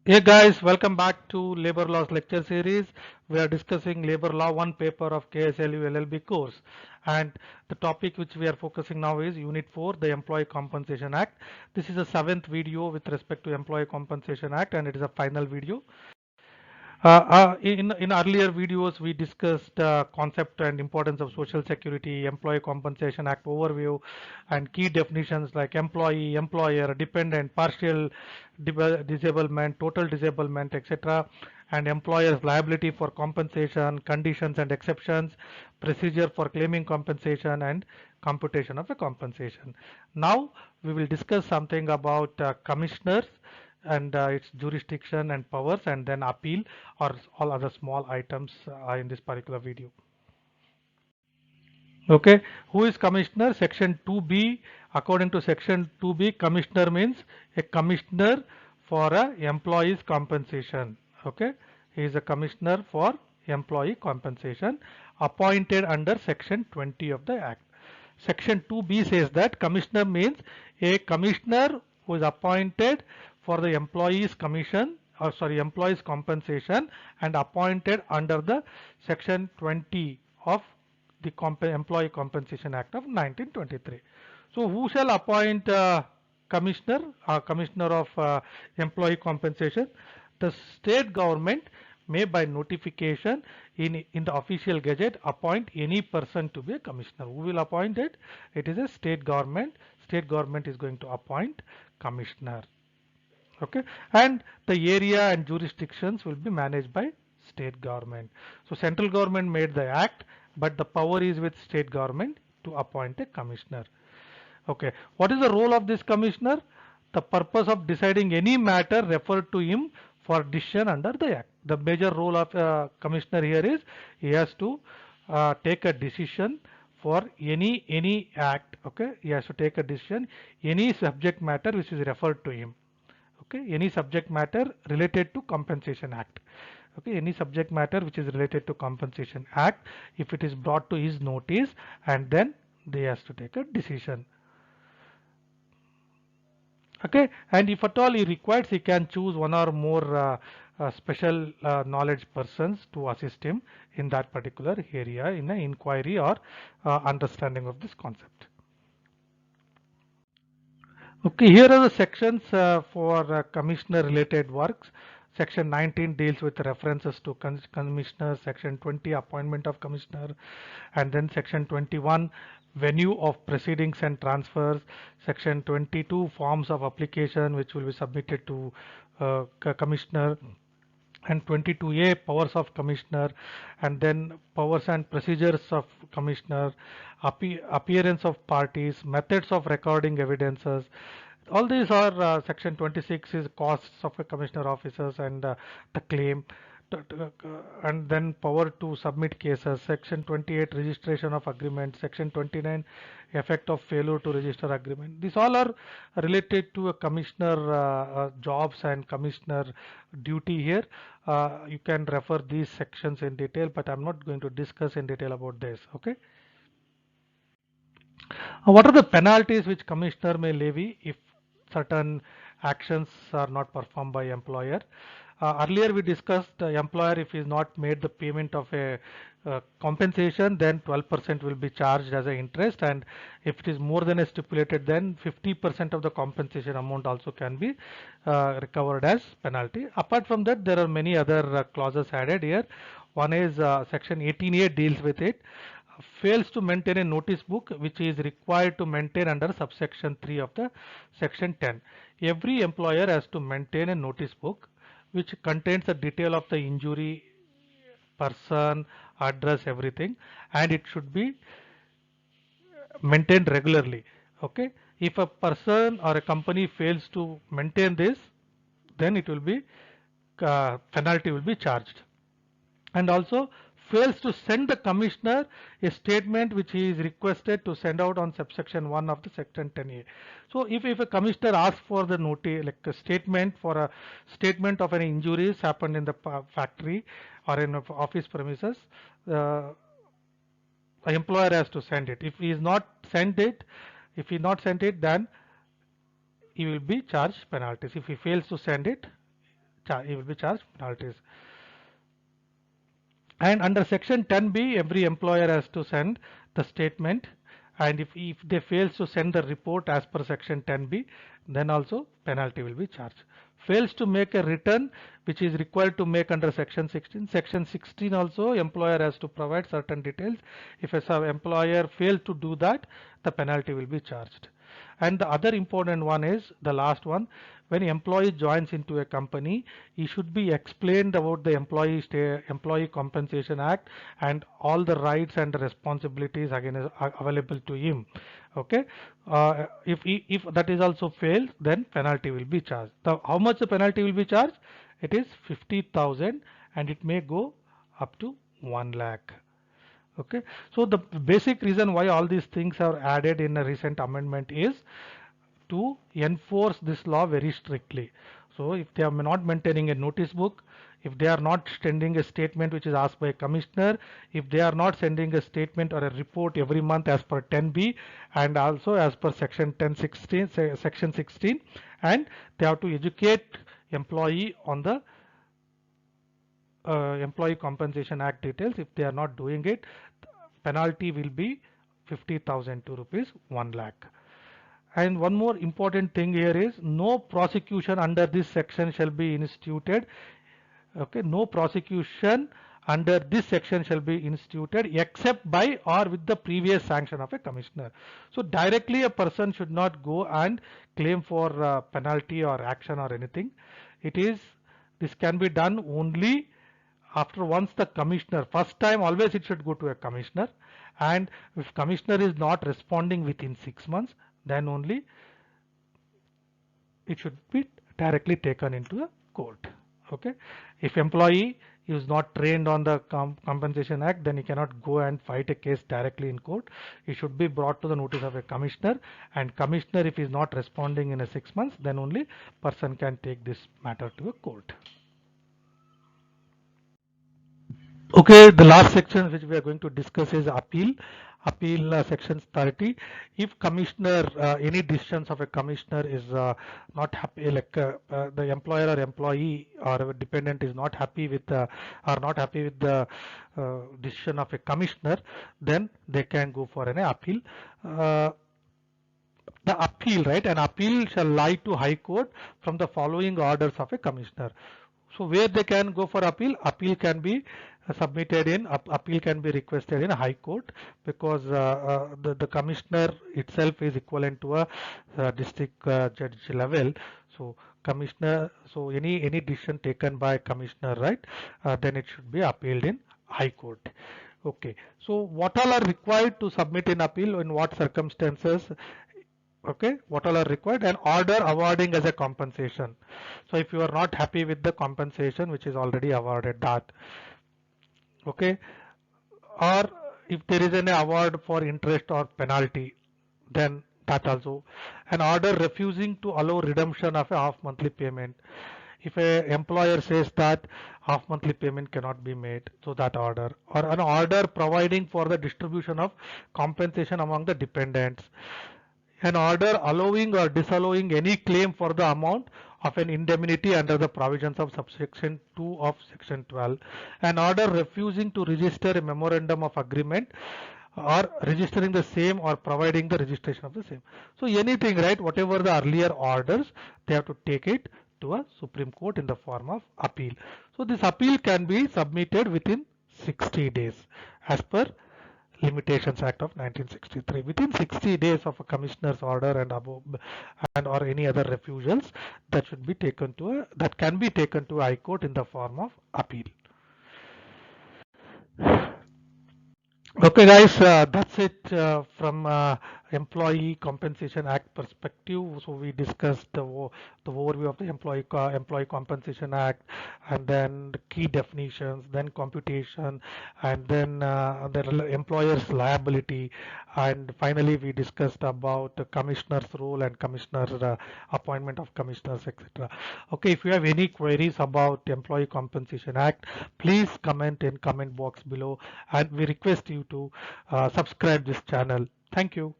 Hey guys, welcome back to Labor Laws lecture series. We are discussing Labor Law 1 paper of KSLU LLB course. And the topic which we are focusing now is Unit 4, the Employee Compensation Act. This is a seventh video with respect to Employee Compensation Act and it is a final video. In earlier videos, we discussed concept and importance of Social Security, Employee Compensation Act overview, and key definitions like employee, employer, dependent, partial disablement, total disablement, etc., and employer's liability for compensation, conditions and exceptions, procedure for claiming compensation, and computation of a compensation. Now we will discuss something about commissioners and its jurisdiction and powers, and then appeal or all other small items in this particular video. Okay, who is commissioner? Section 2B. According to section 2B, commissioner means a commissioner for a employee's compensation. Okay, he is a commissioner for employee compensation appointed under section 20 of the act. Section 2B says that commissioner means a commissioner who is appointed for the employee's commission or employee's compensation and appointed under the section 20 of the Employee Compensation Act of 1923. So who shall appoint commissioner, commissioner of employee compensation? The state government may by notification in the official gazette appoint any person to be a commissioner. Who will appoint it? It is a state government. State government is going to appoint commissioner. Okay, and the area and jurisdictions will be managed by state government. So central government made the act, but the power is with state government to appoint a commissioner. Okay, what is the role of this commissioner? The purpose of deciding any matter referred to him for decision under the act. The major role of commissioner here is he has to take a decision for any act. Okay, he has to take a decision any subject matter which is referred to him. Okay, any subject matter related to Compensation Act. Okay, any subject matter which is related to Compensation Act, if it is brought to his notice, and then they has to take a decision. Okay, and if at all he requires, he can choose one or more special knowledge persons to assist him in that particular area in an inquiry or understanding of this concept. Okay, here are the sections for commissioner related works. Section 19 deals with references to commissioner, section 20 appointment of commissioner, and then section 21 venue of proceedings and transfers, section 22 forms of application which will be submitted to commissioner, and 22A powers of commissioner, and then powers and procedures of commissioner, appearance of parties, methods of recording evidences. All these are section 26 is costs of a commissioner officers and the claim, and then power to submit cases, section 28 registration of agreement, section 29 effect of failure to register agreement. These all are related to a commissioner jobs and commissioner duty here. You can refer these sections in detail, but I'm not going to discuss in detail about this. Okay, what are the penalties which commissioner may levy if certain actions are not performed by employer? Earlier we discussed employer, if he is not made the payment of a compensation, then 12% will be charged as an interest, and if it is more than a stipulated, then 50% of the compensation amount also can be recovered as penalty. Apart from that, there are many other clauses added here. One is section 18A deals with it. Fails to maintain a notice book which is required to maintain under subsection 3 of the section 10. Every employer has to maintain a notice book which contains the detail of the injury, person, address, everything, and it should be maintained regularly. Okay, if a person or a company fails to maintain this, then it will be penalty will be charged. And also fails to send the commissioner a statement which he is requested to send out on subsection 1 of the section 10A. So if a commissioner asks for the notice, like a statement for a statement of any injuries happened in the factory or in office premises, the employer has to send it. If he is not sent it, then he will be charged penalties. If he fails to send it, charged penalties. And under section 10b, every employer has to send the statement, and if they fails to send the report as per section 10b, then also penalty will be charged. Fails to make a return which is required to make under section 16. Section 16 also employer has to provide certain details. If a employer fails to do that, the penalty will be charged. And the other important one is the last one. When employee joins into a company, he should be explained about the Employee Compensation Act and all the rights and responsibilities again are available to him. Okay, if that is also failed, then penalty will be charged. How much the penalty will be charged? It is 50,000 and it may go up to 1 lakh. Okay, so the basic reason why all these things are added in a recent amendment is to enforce this law very strictly. So if they are not maintaining a notice book, if they are not sending a statement which is asked by a commissioner, if they are not sending a statement or a report every month as per 10b and also as per section 1016 section 16, and they have to educate employee on the Employee Compensation Act details. If they are not doing it, penalty will be 50,000 to rupees 1 lakh. And one more important thing here is no prosecution under this section shall be instituted. Okay, no prosecution under this section shall be instituted except by or with the previous sanction of a commissioner. So directly a person should not go and claim for penalty or action or anything. This can be done only after once the commissioner, first time always it should go to a commissioner, and if commissioner is not responding within 6 months, then only it should be directly taken into a court. Okay, if employee is not trained on the Compensation Act, then he cannot go and fight a case directly in court. He should be brought to the notice of a commissioner, and commissioner, if he is not responding in a 6 months, then only person can take this matter to a court. Okay, the last section which we are going to discuss is appeal. Appeal section 30. If commissioner, any decisions of a commissioner is not happy, like the employer or employee or dependent is not happy with the decision of a commissioner, then they can go for an appeal. The appeal, right? An appeal shall lie to High Court from the following orders of a commissioner. So where they can go for appeal? Appeal can be appeal can be requested in a High Court, because the commissioner itself is equivalent to a district judge level. So commissioner, so any decision taken by commissioner, right, then it should be appealed in High Court. Okay, so what all are required to submit in appeal, in what circumstances? Okay, what all are required? An order awarding as a compensation. So if you are not happy with the compensation which is already awarded, that, okay, or if there is an award for interest or penalty, then that also. An order refusing to allow redemption of a half monthly payment. If a employer says that half monthly payment cannot be made, so that order. Or an order providing for the distribution of compensation among the dependents. An order allowing or disallowing any claim for the amount of an indemnity under the provisions of subsection 2 of section 12. An order refusing to register a memorandum of agreement or registering the same or providing the registration of the same. So anything, right, whatever the earlier orders, they have to take it to a Supreme Court in the form of appeal. So this appeal can be submitted within 60 days as per Limitations Act of 1963. Within 60 days of a commissioner's order and above, and or any other refusals, that should be taken to that can be taken to High Court in the form of appeal. Okay, guys, that's it from Employee Compensation Act perspective. So we discussed the overview of the Employee Compensation Act, and then the key definitions, then computation, and then the employer's liability, and finally we discussed about the commissioner's role and commissioner's appointment of commissioners, etc. Okay, if you have any queries about Employee Compensation Act, please comment in comment box below, and we request you to subscribe this channel. Thank you.